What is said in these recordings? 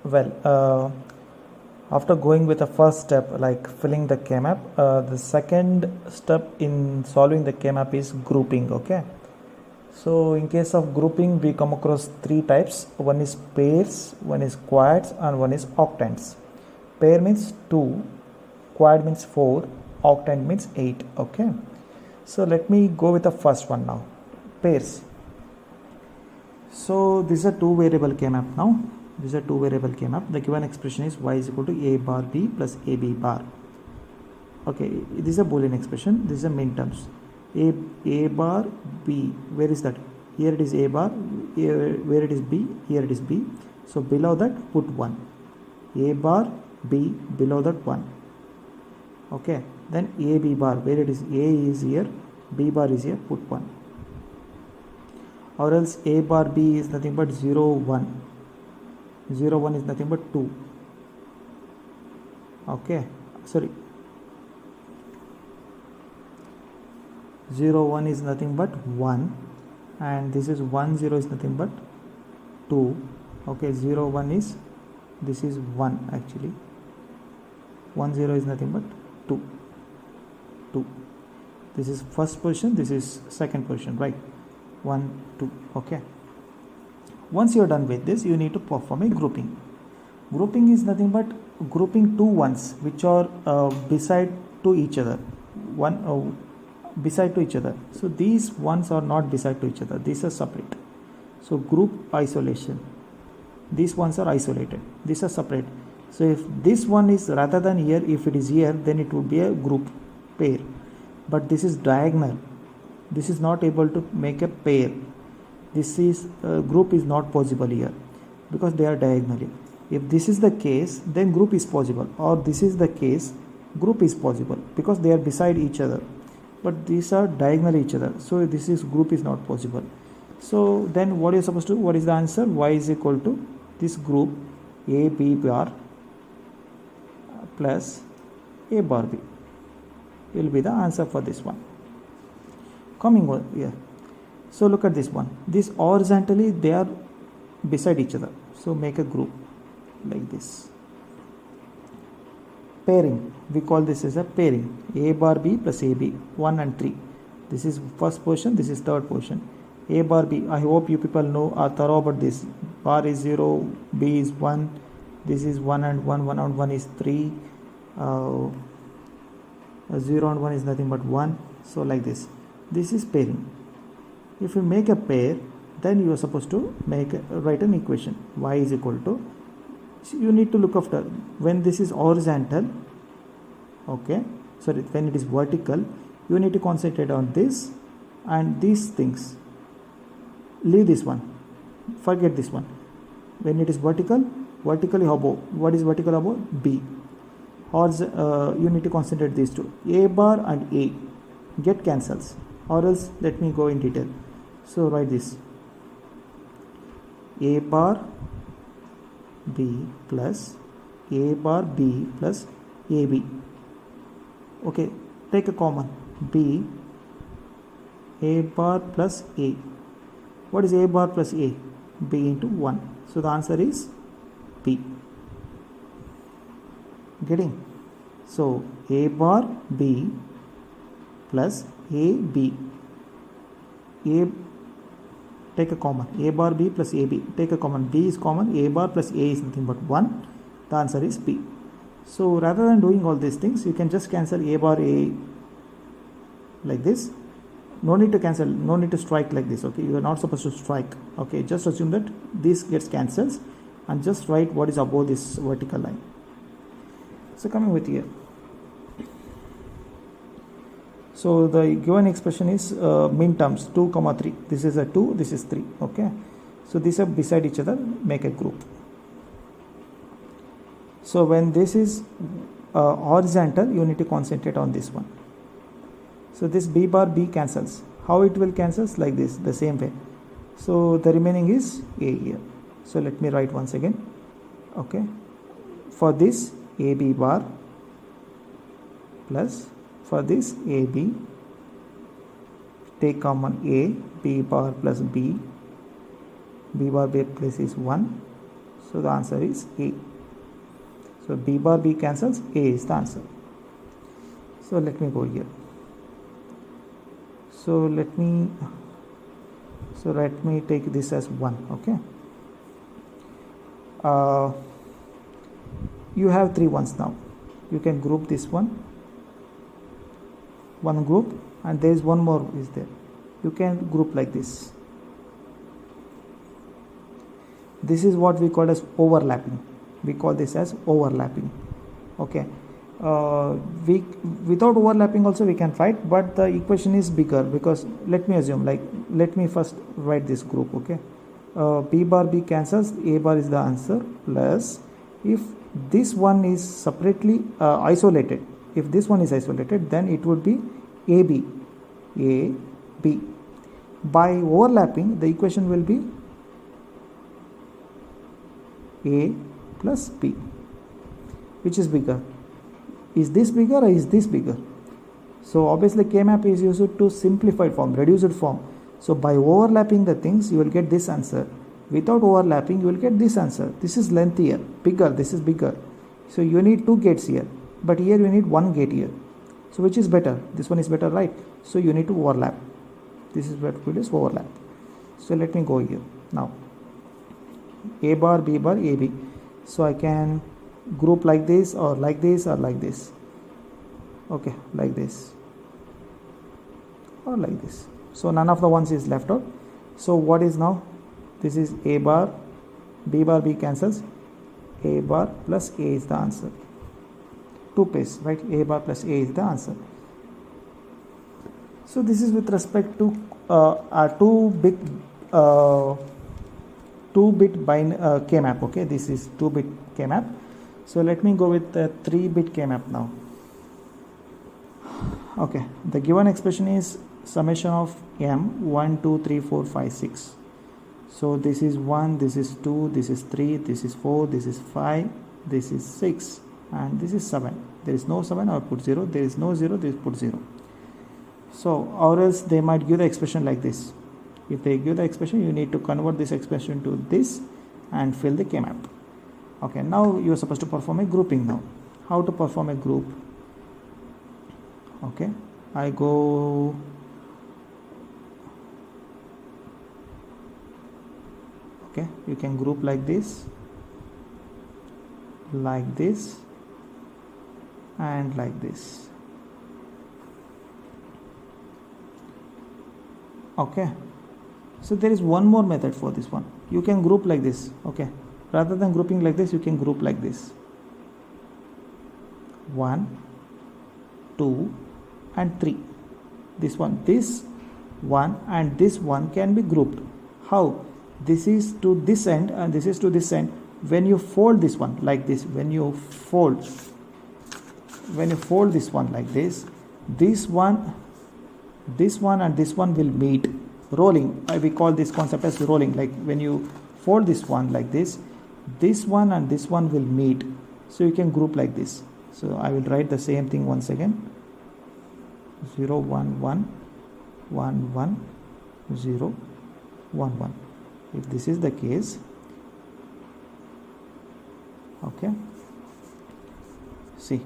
Well, after going with the first step like filling the K-map, the second step in solving the K-map is grouping. Okay, so in case of grouping we come across three types. One is pairs, one is quads, and one is octants. Pair means 2, quad means 4, octant means 8. Okay, so let me go with the first one now. Pairs. So this is a two variable K-map now. This is a two variable K-map. The given expression is y is equal to a bar b plus ab bar. Okay, this is a Boolean expression. This is a min terms. A bar b. Where is that? Here it is a bar. Where it is b? Here it is b. So below that put 1. A bar b, below that 1. Okay. Then a b bar. Where it is a is here, b bar is here. Put 1. Or else a bar b is nothing but 0 1. 0 1 is nothing but 2. Okay, sorry, 0 1 is nothing but 1, and this is 1 0 is nothing but 2. Okay, 0 1 is, this is 1 actually, 1 0 is nothing but 2. This is first position, this is second position, right? 1 2. Okay, once you are done with this, you need to perform a grouping. Grouping is nothing but grouping two ones which are beside to each other, beside to each other. So these ones are not beside to each other, these are separate. So group isolation, these ones are isolated, these are separate. So if this one is rather than here, if it is here, then it would be a group pair. But this is diagonal, this is not able to make a pair. This is group is not possible here because they are diagonally. If this is the case, then group is possible, or this is the case, group is possible because they are beside each other, but these are diagonal each other, so this is group is not possible. So then what are you supposed to do? What is the answer? Y is equal to this group a b bar plus a bar b will be the answer for this one. Coming over here, so look at this one. This horizontally they are beside each other, so make a group like this. Pairing, we call this as a pairing. A bar b plus ab, 1 and 3. This is first position, this is third position. A bar b, I hope you people know are thorough about this. Bar is 0, b is 1, this is 1 and 1, 1 and 1 is 3, 0 and 1 is nothing but 1. So like this, this is pairing. If you make a pair, then you are supposed to write an equation. Y is equal to, you need to look after when this is horizontal. Okay, sorry, when it is vertical, you need to concentrate on this and these things. Leave this one, forget this one. When it is vertical, vertically above, what is vertical above? B. You need to concentrate these two. A bar and A get cancels, or else let me go in detail. So write this, a bar b plus a bar b plus ab. Okay, take a common, b, a bar plus a. What is a bar plus a? B into 1. So the answer is B. Getting? So a bar b plus a b. A, take a common, a bar b plus ab, take a common, b is common, a bar plus a is nothing but 1, the answer is B. So rather than doing all these things, you can just cancel a bar a like this. No need to cancel, no need to strike like this. Okay, you are not supposed to strike. Okay, just assume that this gets cancels and just write what is above this vertical line. So coming with here, so the given expression is min terms 2 comma 3. This is a 2, this is 3. Okay, so these are beside each other, make a group. So when this is horizontal, you need to concentrate on this one. So this b bar b cancels. How it will cancels? Like this, the same way. So the remaining is a here. So let me write once again. Okay, for this ab bar plus for this ab, take common a, b bar plus b, b bar b place is 1, So the answer is A. So B bar B cancels, A is the answer. So let me go here. So let me take this as 1. Okay. You have 3 ones now. You can group this one group, and there is one more is there. You can group like this. This is what we call as overlapping. We call this as overlapping. Okay. Without overlapping also we can write, but the equation is bigger, because let me assume, let me first write this group. Okay. B bar B cancels, A bar is the answer, plus if this one is separately isolated, if this one is isolated, then it would be AB. By overlapping, the equation will be A plus B. Which is bigger? Is this bigger or is this bigger? So obviously K-map is used to simplified form, reduced form. So by overlapping the things, you will get this answer. Without overlapping, you will get this answer. This is lengthier, bigger, this is bigger. So you need 2 gates here, but here you need 1 gate here. So which is better? This one is better, right? So you need to overlap. This is what it is, overlap. So let me go here now. A bar, B bar, AB. So I can group like this or like this or like this. Okay, like this or like this. So none of the ones is left out. So what is now? This is A bar, B cancels. A bar plus A is the answer. 2 pairs, right? A bar plus A is the answer. So this is with respect to a 2-bit K-map. Okay, this is 2-bit K-map. So let me go with the 3-bit K-map now. Okay, the given expression is summation of m 1 2 3 4 5 6. So this is 1, this is 2, this is 3, this is 4, this is 5, this is 6, and this is 7. There is no 7, I put 0. There is no 0, they put 0. So or else they might give the expression like this. If they give the expression, you need to convert this expression to this and fill the K-map. Okay, now you are supposed to perform a grouping now. How to perform a group? Okay, I go okay, you can group like this, and like this. Okay, so there is one more method for this one. You can group like this. Okay, rather than grouping like this, you can group like this. 1 2 and 3. This one and this one can be grouped. How? This is to this end and this is to this end. When you fold this one like this, when you fold this one like this, this one and this one will meet. Rolling, we call this concept as rolling. Like when you fold this one like this one and this one will meet. So you can group like this. So I will write the same thing once again. 0 1 1 1 1 0 1 1. If this is the case, okay, see,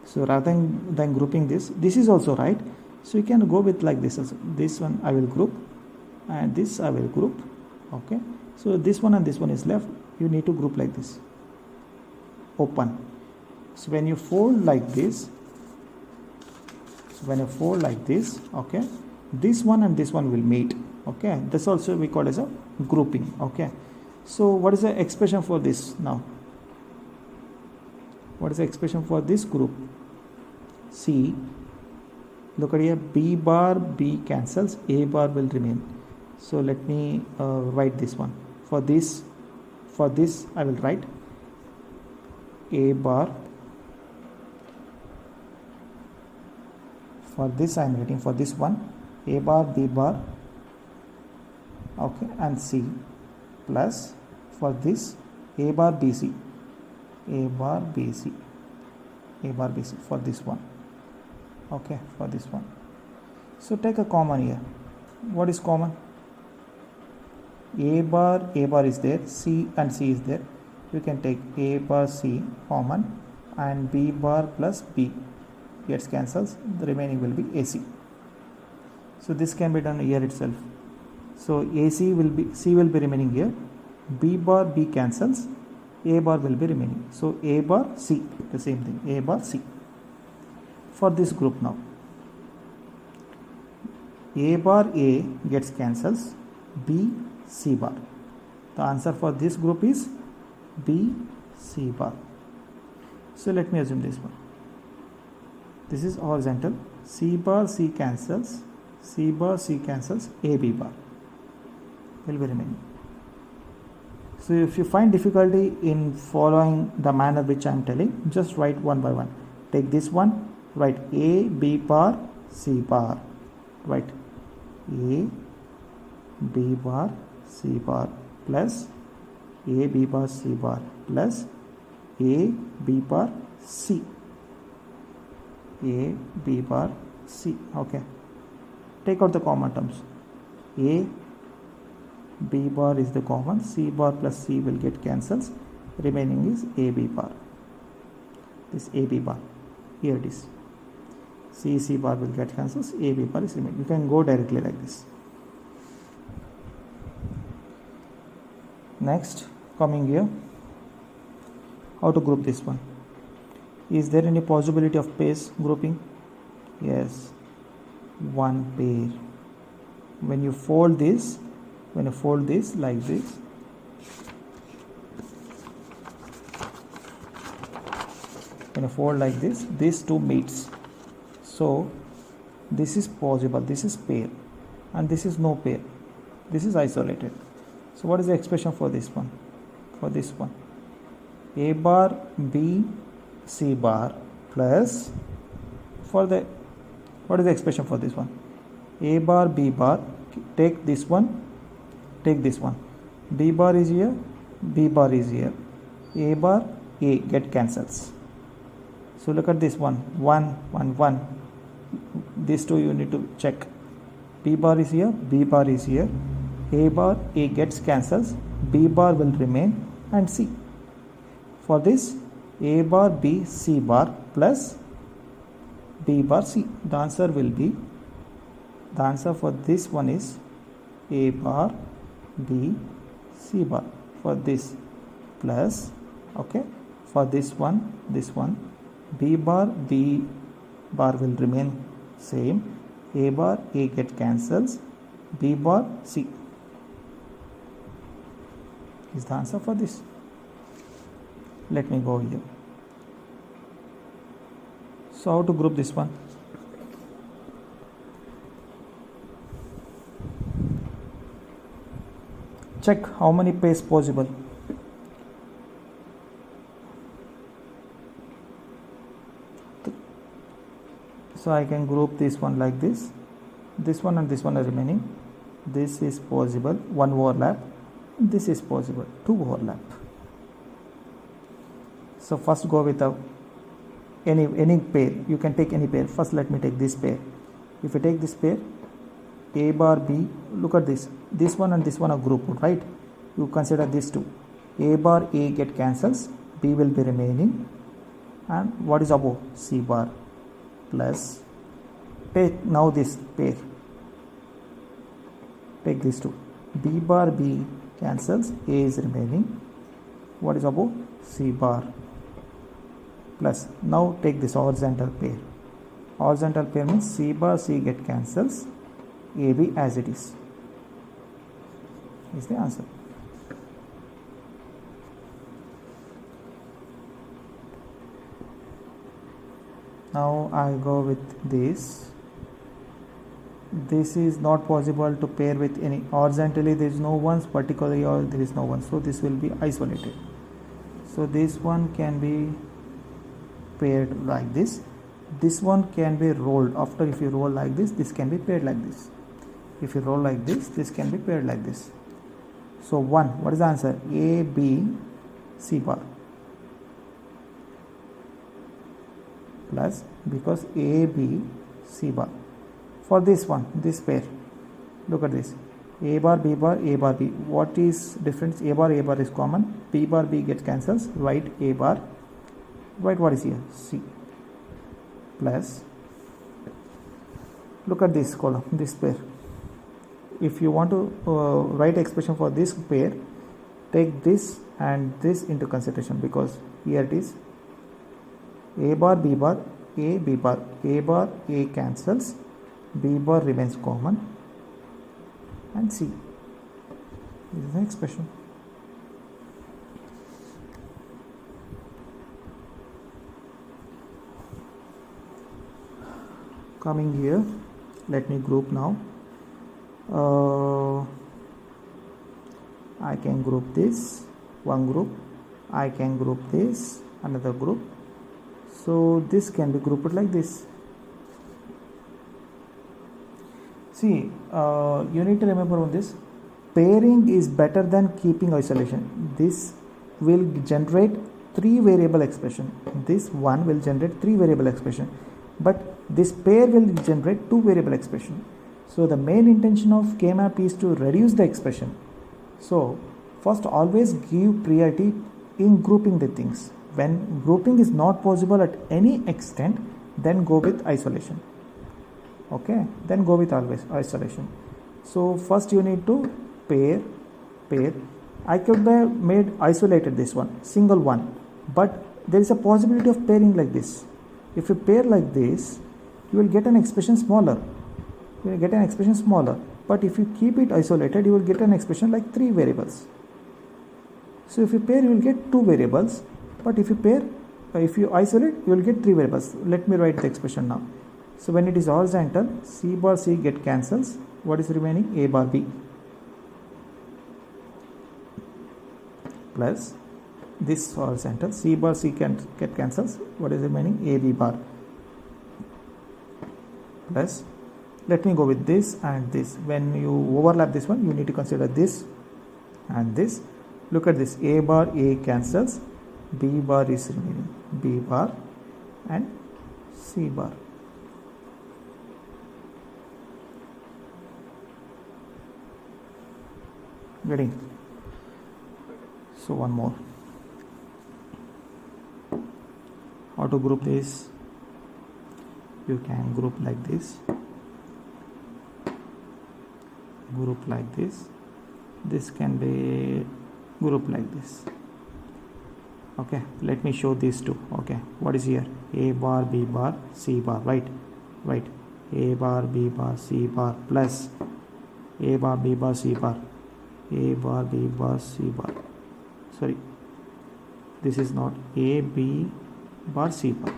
so rather than grouping this is also right. So you can go with like this also. This one I will group and this I will group. Okay, so this one and this one is left. You need to group like this, open. So when you fold like this, okay, this one and this one will meet. Okay, this also we call as a grouping. Okay, so what is the expression for this now? What is the expression for this group? See, look at here, B bar B cancels, A bar will remain. So let me write this one. For this I will write A bar. For this I am writing for this one A bar B bar, okay, and C, plus for this A bar BC, for this one. Okay, for this one. So take a common here. What is common? A bar is there, C and C is there. You can take A bar C common and B bar plus B gets cancels. The remaining will be AC. So this can be done here itself. So AC will be, C will be remaining here. B bar B cancels. A bar will be remaining. So A bar C, the same thing. A bar C. For this group now, A bar A gets cancels. B C bar. The answer for this group is B C bar. So let me assume this one. This is horizontal. C bar C cancels. C bar C cancels. A B bar will be remaining. So if you find difficulty in following the manner which I am telling, just write one by one. Take this one, write A B bar C bar. Write A B bar C bar plus A B bar C bar plus A B bar C. A B bar C. Okay. Take out the common terms. A B bar is the common. C bar plus C will get cancels. Remaining is A B bar. This A B bar. Here it is. C bar will get cancels. A B bar is remaining. You can go directly like this. Next, coming here, how to group this one? Is there any possibility of pairs grouping? Yes, one pair. When you fold this like this, when you fold like this, these two meets. So this is possible, this is pair, and this is no pair, this is isolated. So what is the expression for this one? For this one, A bar B C bar plus, for the, what is the expression for this one? A bar B bar, take this one, take this one. B bar is here, B bar is here. A bar A get cancels. So look at this one, 1 1 1. These two you need to check. B bar is here, B bar is here. A bar A gets cancels, B bar will remain, and C. For this, A bar B C bar plus B bar C. The answer will be, the answer for this one is A bar B C bar. For this plus, okay, for this one B bar B bar will remain same. A bar A get cancels, B bar C is the answer for this. Let me go here. So how to group this one? Check how many pairs possible. So I can group this one like this. This one and this one are remaining. This is possible, one overlap. This is possible, two overlap. So first go with any pair. You can take any pair. First let me take this pair. If you take this pair, A bar B, look at this. This one and this one are grouped, right? You consider these two. A bar A get cancels, B will be remaining. And what is above? C bar plus, take now this pair. Take these two. B bar B cancels, A is remaining. What is above? C bar plus, now take this horizontal pair. Horizontal pair means C bar C get cancels, AB as it is the answer. Now I go with this. This is not possible to pair with any. Horizontally there is no ones, vertically or there is no one, so this will be isolated. So this one can be paired like this. This one can be rolled. After, if you roll like this can be paired like this. If you roll like this can be paired like this. So 1, what is the answer? A B C bar plus, because A B C bar. For this one, this pair, look at this, A bar, B bar, A bar, B. What is difference? A bar is common. B bar, B gets cancels. Write A bar. Write what is here? C. Plus. Look at this column, this pair. If you want to write expression for this pair, take this and this into consideration, because here it is A bar, B bar, A, B bar. A bar, A cancels. B bar remains common. And C. This is the expression. Coming here, let me group now. I can group this, one group. I can group this, another group. So this can be grouped like this. See, you need to remember on this. Pairing is better than keeping isolation. This will generate 3 variable expression. This one will generate 3 variable expression. But this pair will generate 2 variable expression. So the main intention of K-map is to reduce the expression. So first, always give priority in grouping the things. When grouping is not possible at any extent, then go with isolation. Okay, then go with always isolation. So first you need to pair. I could have made isolated this one, single one, but there is a possibility of pairing like this. If you pair like this, you will get an expression smaller. But if you keep it isolated, you will get an expression like 3 variables. So if you pair, you will get 2 variables. But if you isolate, you will get 3 variables. Let me write the expression now. So when it is horizontal, C bar C get cancels. What is remaining? A bar B. Plus this horizontal, C bar C can get cancels. What is remaining? A B bar. Plus, let me go with this and this. When you overlap this one, you need to consider this and this. Look at this. A bar A cancels. B bar is remaining. B bar and C bar. Getting? So one more. How to group this? You can group like this. Group like this. This can be grouped like this. Okay, let me show these two. Okay, what is here? A bar, B bar, C bar, right? A bar, B bar, C bar plus A bar, B bar, C bar. A bar, B bar, C bar. Sorry, this is not A, B bar, C bar.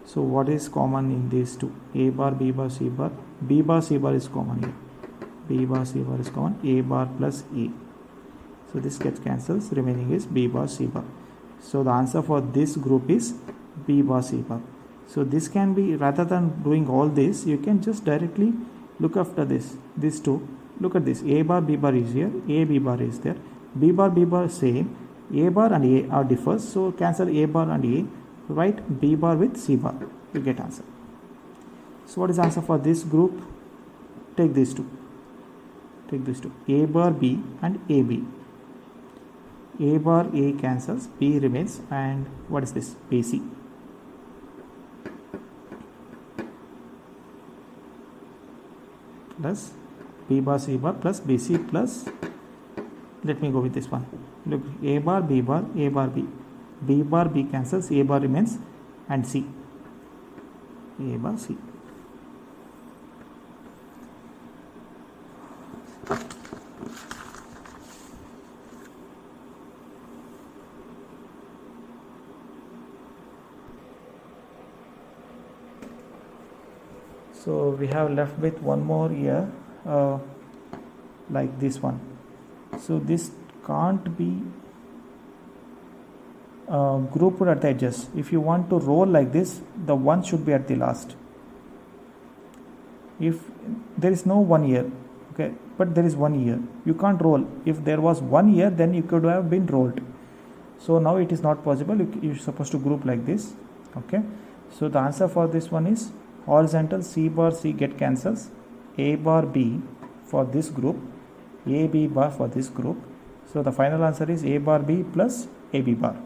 So what is common in these two? A bar, B bar, C bar. B bar, C bar is common here. B bar, C bar is common. A bar plus E. So this gets cancels. Remaining is B bar, C bar. So the answer for this group is B bar, C bar. So this can be, rather than doing all this, you can just directly look after this. These two. Look at this. A bar, B bar is here. A, B bar is there. B bar same. A bar and A are differs. So cancel A bar and A. Write B bar with C bar. You get answer. So what is answer for this group? Take these two. A bar B and AB. A bar A cancels. B remains. And what is this? BC. Plus B bar C bar plus BC plus, let me go with this one. Look, A bar B bar, A bar B. B bar B cancels, A bar remains, and C. A bar C. So we have left with one more here, like this one. So this can't be grouped at the edges. If you want to roll like this, the one should be at the last. If there is no 1 year, okay, but there is 1 year, you can't roll. If there was 1 year, then you could have been rolled. So now it is not possible. You're supposed to group like this. Okay, so the answer for this one is horizontal. C bar C get cancels. A bar B for this group. AB bar for this group. So the final answer is A bar B plus AB bar.